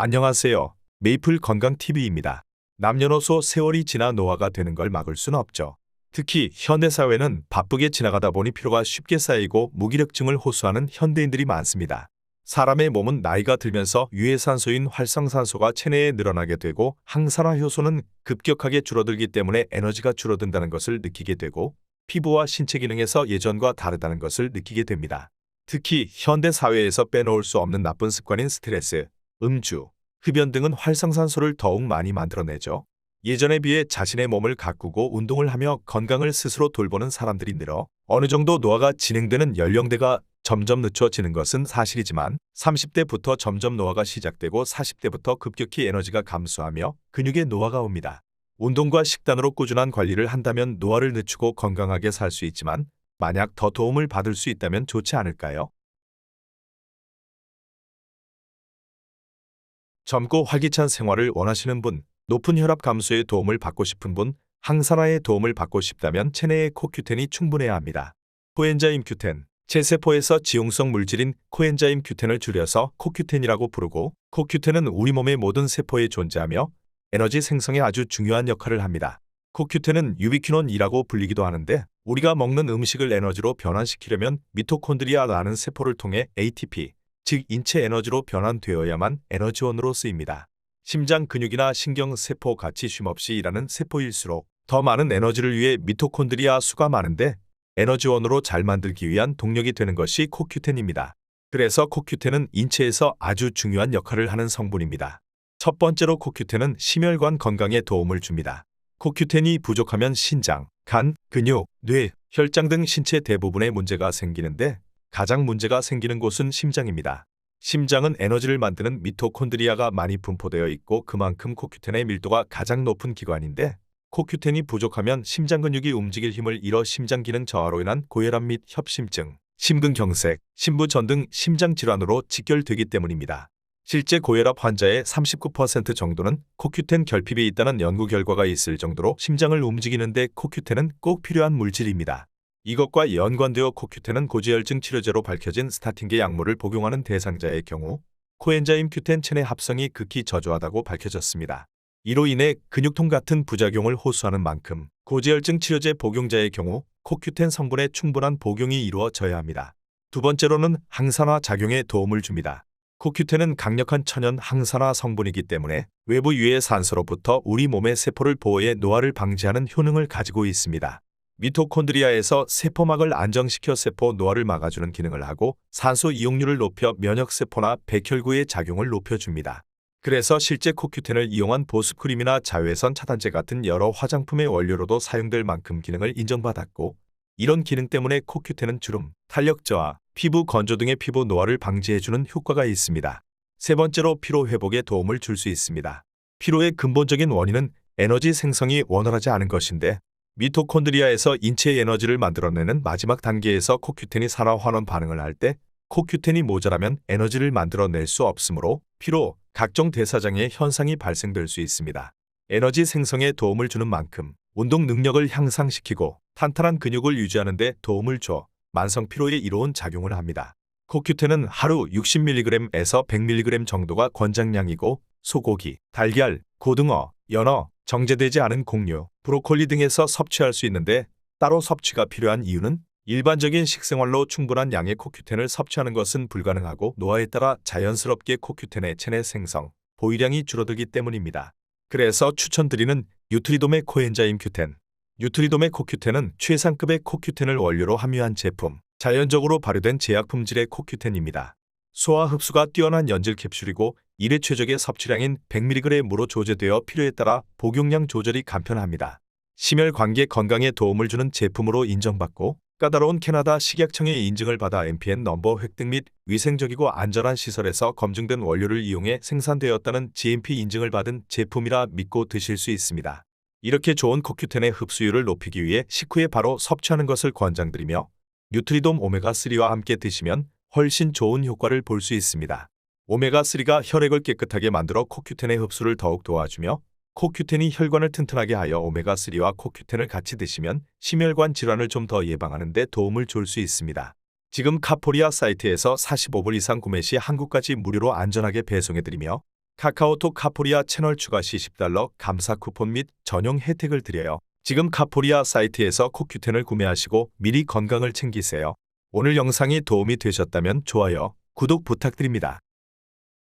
안녕하세요. 메이플 건강TV입니다. 남녀노소 세월이 지나 노화가 되는 걸 막을 수는 없죠. 특히 현대사회는 바쁘게 지나가다 보니 피로가 쉽게 쌓이고 무기력증을 호소하는 현대인들이 많습니다. 사람의 몸은 나이가 들면서 유해산소인 활성산소가 체내에 늘어나게 되고 항산화 효소는 급격하게 줄어들기 때문에 에너지가 줄어든다는 것을 느끼게 되고 피부와 신체 기능에서 예전과 다르다는 것을 느끼게 됩니다. 특히 현대사회에서 빼놓을 수 없는 나쁜 습관인 스트레스, 음주, 흡연 등은 활성산소를 더욱 많이 만들어내죠. 예전에 비해 자신의 몸을 가꾸고 운동을 하며 건강을 스스로 돌보는 사람들이 늘어 어느 정도 노화가 진행되는 연령대가 점점 늦춰지는 것은 사실이지만 30대부터 점점 노화가 시작되고 40대부터 급격히 에너지가 감소하며 근육의 노화가 옵니다. 운동과 식단으로 꾸준한 관리를 한다면 노화를 늦추고 건강하게 살 수 있지만 만약 더 도움을 받을 수 있다면 좋지 않을까요? 젊고 활기찬 생활을 원하시는 분, 높은 혈압 감소에 도움을 받고 싶은 분, 항산화에 도움을 받고 싶다면 체내에 코큐텐이 충분해야 합니다. 코엔자임 Q10, 체세포에서 지용성 물질인 코엔자임 Q10을 줄여서 코큐텐이라고 부르고 코큐텐은 우리 몸의 모든 세포에 존재하며 에너지 생성에 아주 중요한 역할을 합니다. 코큐텐은 유비퀴논이라고 불리기도 하는데 우리가 먹는 음식을 에너지로 변환시키려면 미토콘드리아라는 세포를 통해 ATP, 즉 인체 에너지로 변환되어야만 에너지원으로 쓰입니다. 심장 근육이나 신경세포 같이 쉼없이 일하는 세포일수록 더 많은 에너지를 위해 미토콘드리아 수가 많은데 에너지원으로 잘 만들기 위한 동력이 되는 것이 코큐텐입니다. 그래서 코큐텐은 인체에서 아주 중요한 역할을 하는 성분입니다. 첫 번째로 코큐텐은 심혈관 건강에 도움을 줍니다. 코큐텐이 부족하면 신장, 간, 근육, 뇌, 혈장 등 신체 대부분에 문제가 생기는데 가장 문제가 생기는 곳은 심장입니다. 심장은 에너지를 만드는 미토콘드리아가 많이 분포되어 있고 그만큼 코큐텐의 밀도가 가장 높은 기관인데 코큐텐이 부족하면 심장 근육이 움직일 힘을 잃어 심장 기능 저하로 인한 고혈압 및 협심증, 심근경색, 심부전 등 심장 질환으로 직결되기 때문입니다. 실제 고혈압 환자의 39% 정도는 코큐텐 결핍이 있다는 연구 결과가 있을 정도로 심장을 움직이는데 코큐텐은 꼭 필요한 물질입니다. 이것과 연관되어 코큐텐은 고지혈증 치료제로 밝혀진 스타틴계 약물을 복용하는 대상자의 경우 코엔자임 Q10 체내 합성이 극히 저조하다고 밝혀졌습니다. 이로 인해 근육통 같은 부작용을 호소하는 만큼 고지혈증 치료제 복용자의 경우 코큐텐 성분의 충분한 복용이 이루어져야 합니다. 두 번째로는 항산화 작용에 도움을 줍니다. 코큐텐은 강력한 천연 항산화 성분이기 때문에 외부 유해 산소로부터 우리 몸의 세포를 보호해 노화를 방지하는 효능을 가지고 있습니다. 미토콘드리아에서 세포막을 안정시켜 세포 노화를 막아주는 기능을 하고 산소 이용률을 높여 면역세포나 백혈구의 작용을 높여줍니다. 그래서 실제 코큐텐을 이용한 보습크림이나 자외선 차단제 같은 여러 화장품의 원료로도 사용될 만큼 기능을 인정받았고 이런 기능 때문에 코큐텐은 주름, 탄력 저하, 피부 건조 등의 피부 노화를 방지해주는 효과가 있습니다. 세 번째로 피로 회복에 도움을 줄 수 있습니다. 피로의 근본적인 원인은 에너지 생성이 원활하지 않은 것인데 미토콘드리아에서 인체의 에너지를 만들어내는 마지막 단계에서 코큐텐이 산화환원 반응을 할 때 코큐텐이 모자라면 에너지를 만들어낼 수 없으므로 피로, 각종 대사장애 현상이 발생될 수 있습니다. 에너지 생성에 도움을 주는 만큼 운동 능력을 향상시키고 탄탄한 근육을 유지하는 데 도움을 줘 만성 피로에 이로운 작용을 합니다. 코큐텐은 하루 60mg에서 100mg 정도가 권장량이고 소고기, 달걀, 고등어, 연어, 정제되지 않은 곡류, 브로콜리 등에서 섭취할 수 있는데 따로 섭취가 필요한 이유는 일반적인 식생활로 충분한 양의 코큐텐을 섭취하는 것은 불가능하고 노화에 따라 자연스럽게 코큐텐의 체내 생성, 보유량이 줄어들기 때문입니다. 그래서 추천드리는 유트리돔의 코엔자임 Q10. 유트리돔의 코큐텐은 최상급의 코큐텐을 원료로 함유한 제품, 자연적으로 발효된 제약품질의 코큐텐입니다. 소화 흡수가 뛰어난 연질 캡슐이고 1회 최적의 섭취량인 100mg으로 조제되어 필요에 따라 복용량 조절이 간편합니다. 심혈관계 건강에 도움을 주는 제품으로 인정받고 까다로운 캐나다 식약청의 인증을 받아 MPN 넘버 획득 및 위생적이고 안전한 시설에서 검증된 원료를 이용해 생산되었다는 GMP 인증을 받은 제품이라 믿고 드실 수 있습니다. 이렇게 좋은 코큐텐의 흡수율을 높이기 위해 식후에 바로 섭취하는 것을 권장드리며 뉴트리돔 오메가3와 함께 드시면 훨씬 좋은 효과를 볼 수 있습니다. 오메가3가 혈액을 깨끗하게 만들어 코큐텐의 흡수를 더욱 도와주며 코큐텐이 혈관을 튼튼하게 하여 오메가3와 코큐텐을 같이 드시면 심혈관 질환을 좀 더 예방하는 데 도움을 줄 수 있습니다. 지금 카포리아 사이트에서 45불 이상 구매 시 한국까지 무료로 안전하게 배송해드리며 카카오톡 카포리아 채널 추가 시 $10 감사 쿠폰 및 전용 혜택을 드려요. 지금 카포리아 사이트에서 코큐텐을 구매하시고 미리 건강을 챙기세요. 오늘 영상이 도움이 되셨다면 좋아요, 구독 부탁드립니다.